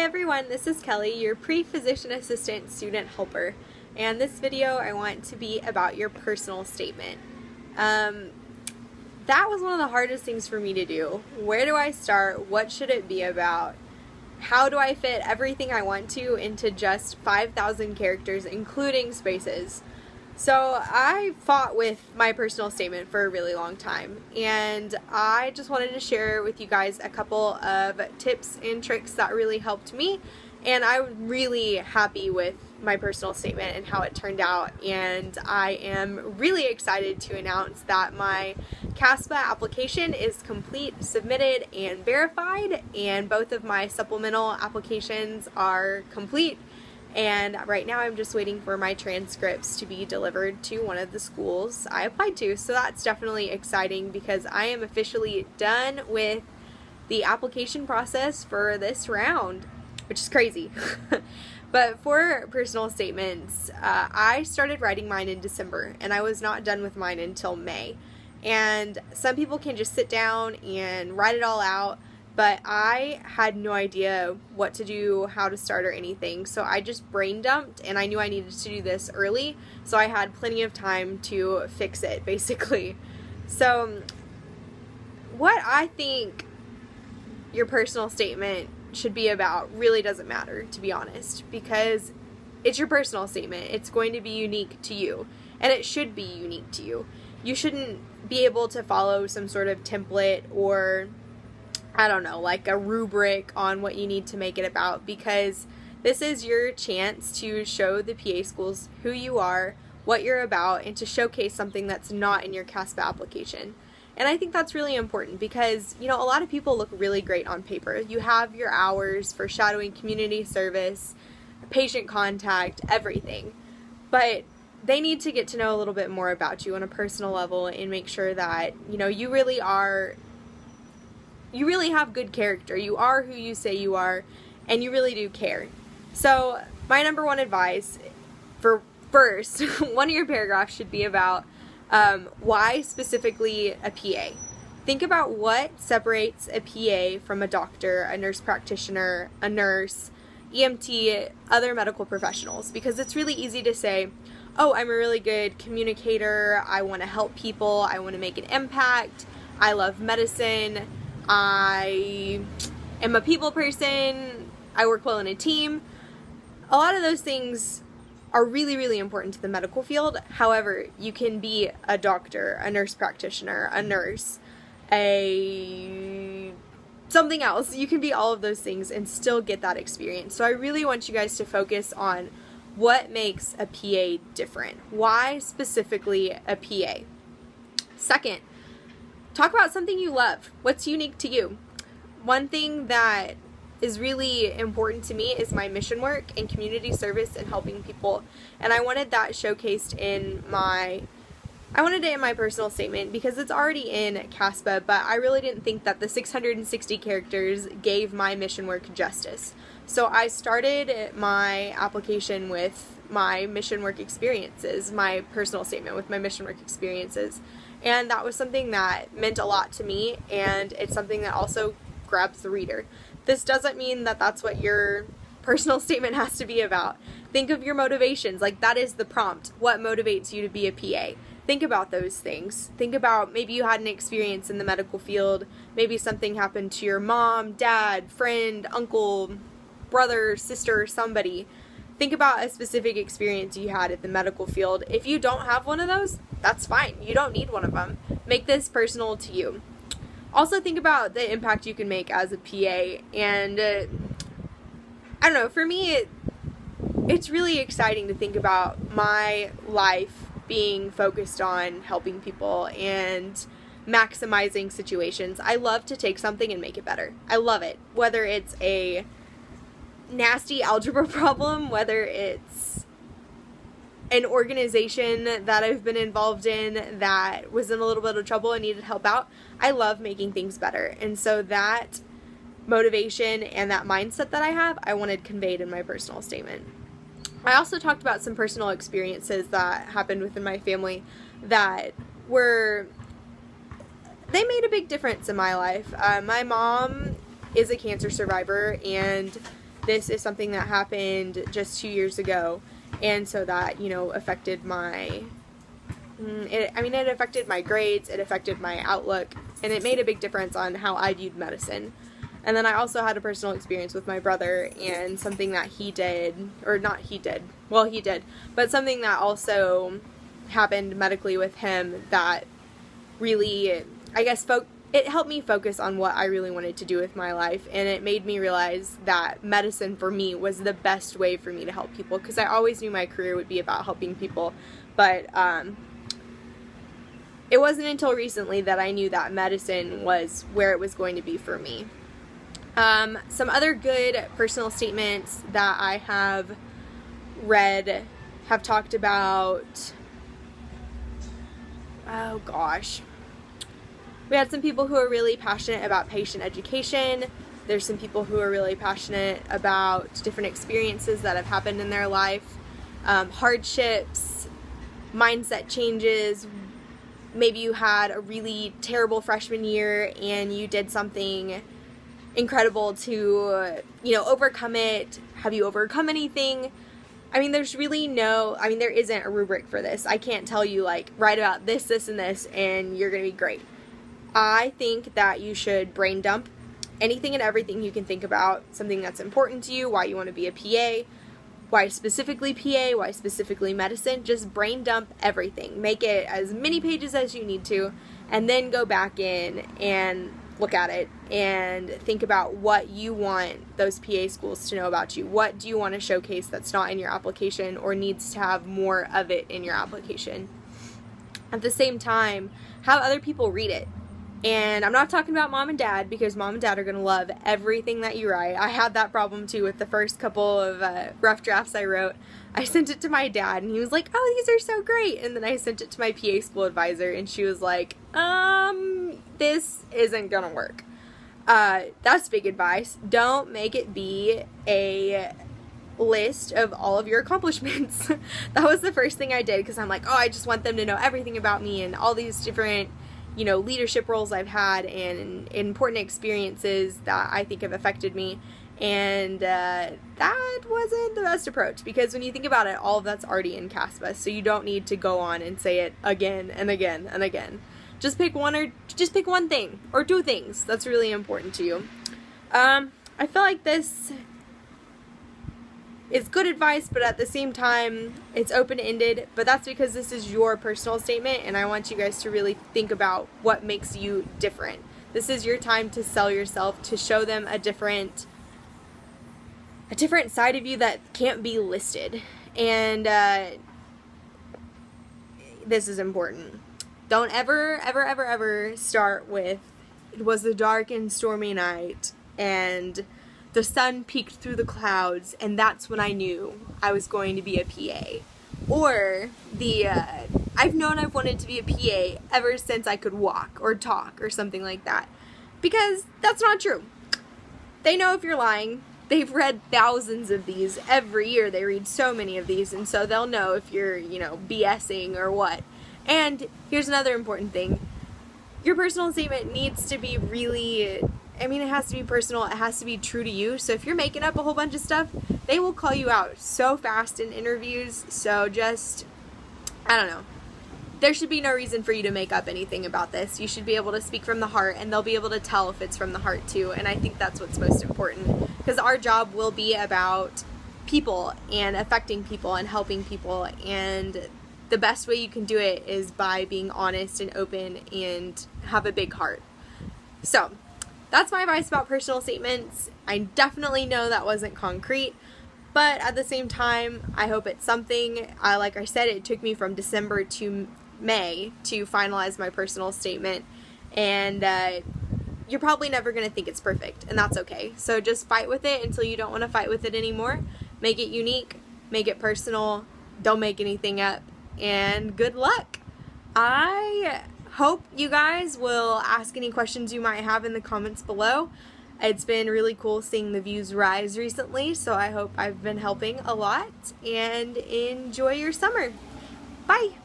everyone, this is Kelly, your pre-physician assistant student helper, and this video I want to be about your personal statement. That was one of the hardest things for me to do. Where do I start? What should it be about? How do I fit everything I want to into just 5,000 characters, including spaces? So I fought with my personal statement for a really long time, and I just wanted to share with you guys a couple of tips and tricks that really helped me, and I'm really happy with my personal statement and how it turned out, and I am really excited to announce that my CASPA application is complete, submitted, and verified, and both of my supplemental applications are complete. And right now I'm just waiting for my transcripts to be delivered to one of the schools I applied to. So that's definitely exciting because I am officially done with the application process for this round, which is crazy. But for personal statements, I started writing mine in December, and I was not done with mine until May. And some people can just sit down and write it all out, but I had no idea what to do, how to start, or anything. So I just brain dumped, and I knew I needed to do this early, so I had plenty of time to fix it, basically. So what I think your personal statement should be about really doesn't matter, to be honest, because it's your personal statement. It's going to be unique to you, and it should be unique to you. You shouldn't be able to follow some sort of template or, I don't know, like a rubric on what you need to make it about, because this is your chance to show the PA schools who you are, what you're about, and to showcase something that's not in your CASPA application. And I think that's really important because, you know, a lot of people look really great on paper. You have your hours for shadowing, community service, patient contact, everything. But they need to get to know a little bit more about you on a personal level and make sure that, you know, you really have good character. You are who you say you are, and you really do care. So my number one advice for first, one of your paragraphs should be about why specifically a PA. Think about what separates a PA from a doctor, a nurse practitioner, a nurse, EMT, other medical professionals, because it's really easy to say, oh, I'm a really good communicator, I want to help people, I want to make an impact, I love medicine, I am a people person, I work well in a team. A lot of those things are really, really important to the medical field. However, you can be a doctor, a nurse practitioner, a nurse, something else. You can be all of those things and still get that experience. So I really want you guys to focus on what makes a PA different. Why specifically a PA? Second, talk about something you love. What's unique to you? One thing that is really important to me is my mission work and community service and helping people. And I wanted that showcased in my personal statement because it's already in CASPA, but I really didn't think that the 660 characters gave my mission work justice. So I started my application with my mission work experiences, my personal statement with my mission work experiences. And that was something that meant a lot to me, and it's something that also grabs the reader. This doesn't mean that that's what your personal statement has to be about. Think of your motivations, like that is the prompt. What motivates you to be a PA? Think about those things. Think about maybe you had an experience in the medical field, maybe something happened to your mom, dad, friend, uncle, brother, sister, somebody. Think about a specific experience you had at the medical field. If you don't have one of those, that's fine. You don't need one of them. Make this personal to you. Also think about the impact you can make as a PA, and I don't know, for me it's really exciting to think about my life being focused on helping people and maximizing situations. I love to take something and make it better. I love it. Whether it's a nasty algebra problem, whether it's an organization that I've been involved in that was in a little bit of trouble and needed help out, I love making things better. And so that motivation and that mindset that I have, I wanted conveyed in my personal statement. I also talked about some personal experiences that happened within my family that they made a big difference in my life. My mom is a cancer survivor, and this is something that happened just 2 years ago, and so that, you know, affected my, it affected my grades, it affected my outlook, and it made a big difference on how I viewed medicine. And then I also had a personal experience with my brother, and something that he did, or not he did, well, he did, but something that also happened medically with him that really, I guess, it helped me focus on what I really wanted to do with my life, and it made me realize that medicine for me was the best way for me to help people, because I always knew my career would be about helping people, but it wasn't until recently that I knew that medicine was where it was going to be for me. Some other good personal statements that I have read have talked about, oh gosh, we had some people who are really passionate about patient education. There's some people who are really passionate about different experiences that have happened in their life, hardships, mindset changes. Maybe you had a really terrible freshman year and you did something incredible to, you know, overcome it. Have you overcome anything? I mean, there's really there isn't a rubric for this. I can't tell you, like, write about this, this, and this, and you're going to be great. I think that you should brain dump anything and everything you can think about, something that's important to you, why you want to be a PA, why specifically PA, why specifically medicine. Just brain dump everything. Make it as many pages as you need to, and then go back in and look at it and think about what you want those PA schools to know about you. What do you want to showcase that's not in your application or needs to have more of it in your application? At the same time, have other people read it. And I'm not talking about mom and dad, because mom and dad are going to love everything that you write. I had that problem too with the first couple of rough drafts I wrote. I sent it to my dad and he was like, oh, these are so great. And then I sent it to my PA school advisor and she was like, this isn't going to work. That's big advice. Don't make it be a list of all of your accomplishments. That was the first thing I did, because I'm like, oh, I just want them to know everything about me and all these different, you know, leadership roles I've had and important experiences that I think have affected me. And that wasn't the best approach, because when you think about it, all of that's already in CASPA, so you don't need to go on and say it again and again and again. Just pick one thing or two things that's really important to you. I feel like this is good advice, but at the same time, it's open-ended, but that's because this is your personal statement, and I want you guys to really think about what makes you different. This is your time to sell yourself, to show them a different side of you that can't be listed, and this is important. Don't ever start with, it was a dark and stormy night, and the sun peeked through the clouds, and that's when I knew I was going to be a PA. Or I've known I've wanted to be a PA ever since I could walk or talk or something like that. Because that's not true. They know if you're lying. They've read thousands of these every year. They read so many of these, and so they'll know if you're, you know, BSing or what. And here's another important thing. Your personal statement needs to be really, it has to be personal. It has to be true to you. So if you're making up a whole bunch of stuff, they will call you out so fast in interviews. So just, I don't know. There should be no reason for you to make up anything about this. You should be able to speak from the heart, and they'll be able to tell if it's from the heart too. And I think that's what's most important, because our job will be about people and affecting people and helping people, and the best way you can do it is by being honest and open and have a big heart. So that's my advice about personal statements. I definitely know that wasn't concrete, but at the same time, I hope it's something. Like I said, it took me from December to May to finalize my personal statement, and you're probably never going to think it's perfect, and that's okay. So just fight with it until you don't want to fight with it anymore. Make it unique, make it personal, don't make anything up, and good luck. I hope you guys will ask any questions you might have in the comments below. It's been really cool seeing the views rise recently, so I hope I've been helping a lot, and enjoy your summer. Bye!